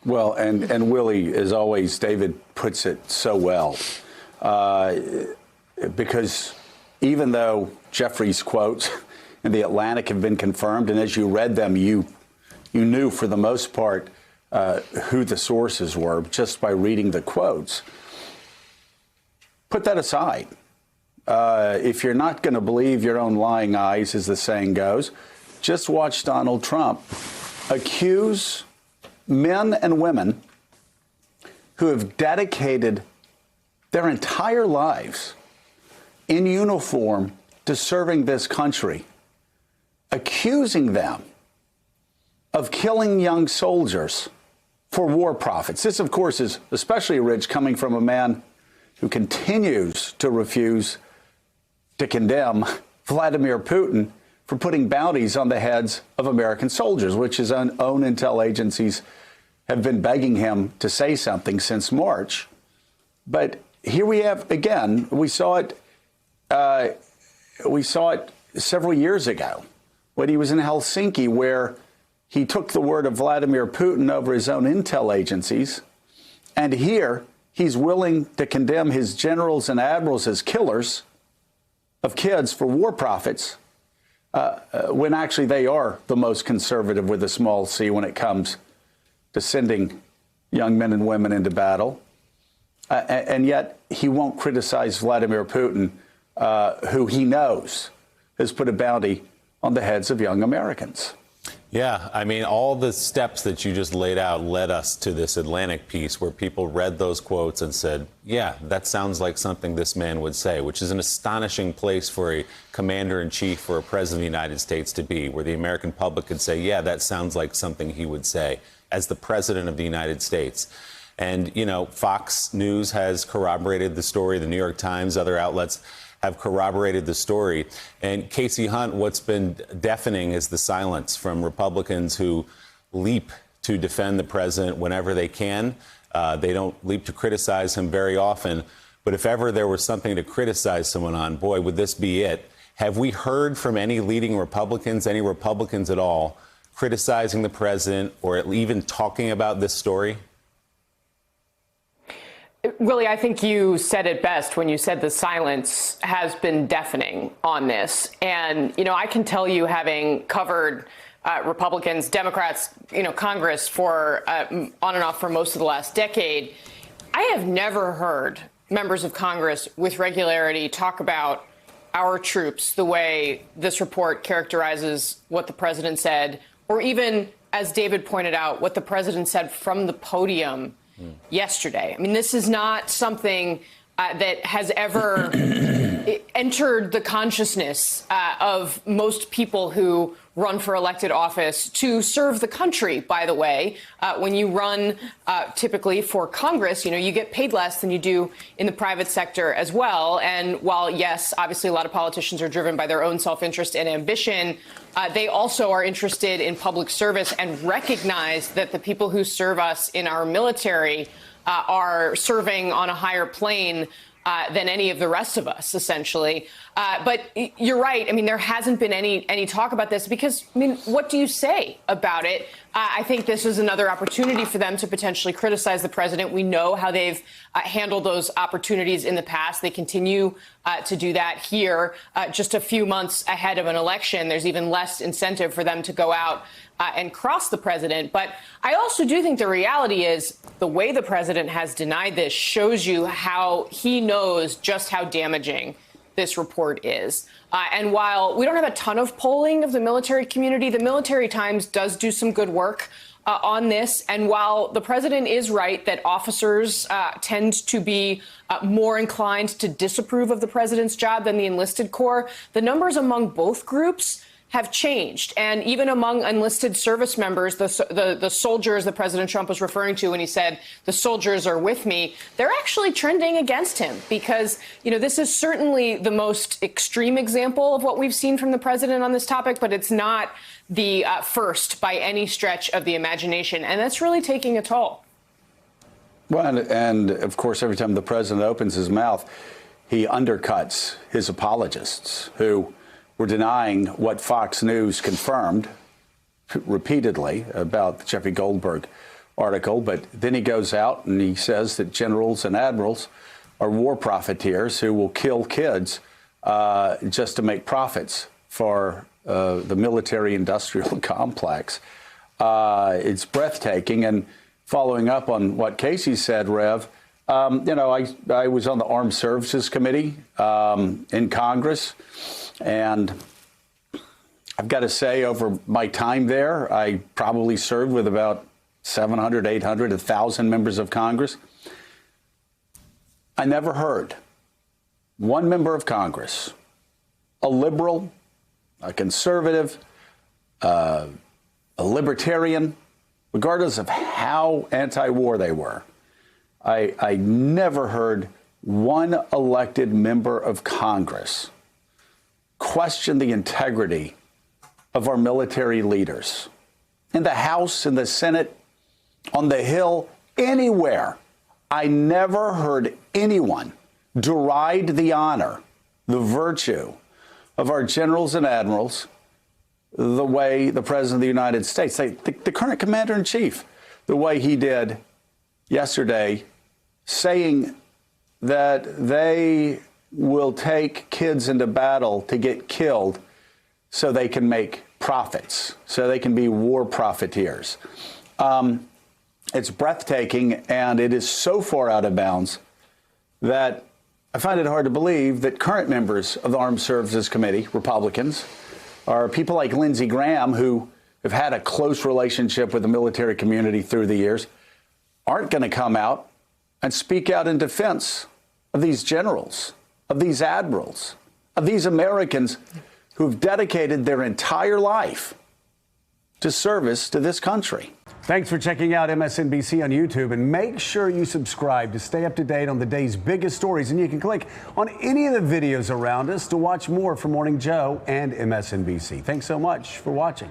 Well, and Willie, as always, David puts it so well, because even though Jeffrey's quotes in the Atlantic have been confirmed, and as you read them, you knew for the most part who the sources were just by reading the quotes. Put that aside. If you're not going to believe your own lying eyes, as the saying goes, just watch Donald Trump accuse men and women who have dedicated their entire lives in uniform to serving this country, accusing them of killing young soldiers for war profits. This, of course, is especially rich coming from a man who continues to refuse to condemn Vladimir Putin for putting bounties on the heads of American soldiers, which his own intel agencies have been begging him to say something since March. But here we have, again, we saw it several years ago when he was in Helsinki, where he took the word of Vladimir Putin over his own intel agencies. And here he's willing to condemn his generals and admirals as killers of kids for war profits, when actually they are the most conservative with a small c when it comes to sending young men and women into battle. And yet he won't criticize Vladimir Putin, who he knows has put a bounty on the heads of young Americans. Yeah, I mean, all the steps that you just laid out led us to this Atlantic piece where people read those quotes and said, yeah, that sounds like something this man would say, which is an astonishing place for a commander-in-chief or a president of the United States to be, where the American public could say, yeah, that sounds like something he would say as the president of the United States. And, you know, Fox News has corroborated the story. The New York Times, other outlets have corroborated the story. And Casey Hunt, what's been deafening is the silence from Republicans who leap to defend the president whenever they can. They don't leap to criticize him very often. But if ever there was something to criticize someone on, boy, would this be it. Have we heard from any leading Republicans, any Republicans at all, criticizing the president or even talking about this story? Willie, I think you said it best when you said the silence has been deafening on this. And, you know, I can tell you, having covered Republicans, Democrats, you know, Congress for on and off for most of the last decade, I have never heard members of Congress with regularity talk about our troops the way this report characterizes what the president said, or even, as David pointed out, what the president said from the podium yesterday. I mean, this is not something that has ever entered the consciousness of most people who run for elected office to serve the country, by the way. When you run typically for Congress, you know, you get paid less than you do in the private sector as well. And while, yes, obviously a lot of politicians are driven by their own self-interest and ambition, they also are interested in public service and recognize that the people who serve us in our military are serving on a higher plane than any of the rest of us, essentially. But you're right. I mean, there hasn't been any talk about this because, I mean, what do you say about it? I think this is another opportunity for them to potentially criticize the president. We know how they've handled those opportunities in the past. They continue to do that here. Just a few months ahead of an election, there's even less incentive for them to go out and cross the president. But I also do think the reality is the way the president has denied this shows you how he knows just how damaging this report is. And while we don't have a ton of polling of the military community, the Military Times does do some good work on this. And while the president is right that officers tend to be more inclined to disapprove of the president's job than the enlisted corps, the numbers among both groups have changed. And even among enlisted service members, the soldiers that President Trump was referring to when he said, the soldiers are with me, they're actually trending against him because, you know, this is certainly the most extreme example of what we've seen from the president on this topic, but it's not the first by any stretch of the imagination. And that's really taking a toll. Well, and of course, every time the president opens his mouth, he undercuts his apologists who were denying what Fox News confirmed repeatedly about the Jeffrey Goldberg article, but then he goes out and he says that generals and admirals are war profiteers who will kill kids just to make profits for the military-industrial complex. It's breathtaking. And following up on what Casey said, Rev, I was on the Armed Services Committee in Congress, and I've got to say, over my time there, I probably served with about 700, 800, 1,000 members of Congress. I never heard one member of Congress, a liberal, a conservative, a libertarian, regardless of how anti-war they were, I never heard one elected member of Congress question the integrity of our military leaders. In the House, in the Senate, on the Hill, anywhere, I never heard anyone deride the honor, the virtue of our generals and admirals the way the President of the United States, the current Commander-in-Chief, the way he did yesterday, saying that they will take kids into battle to get killed so they can make profits, so they can be war profiteers. It's breathtaking, and it is so far out of bounds that I find it hard to believe that current members of the Armed Services Committee, Republicans, are people like Lindsey Graham, who have had a close relationship with the military community through the years, aren't going to come out and speak out in defense of these generals, of these admirals, of these Americans who've dedicated their entire life to service to this country. Thanks for checking out MSNBC on YouTube, and make sure you subscribe to stay up to date on the day's biggest stories. And you can click on any of the videos around us to watch more from Morning Joe and MSNBC. Thanks so much for watching.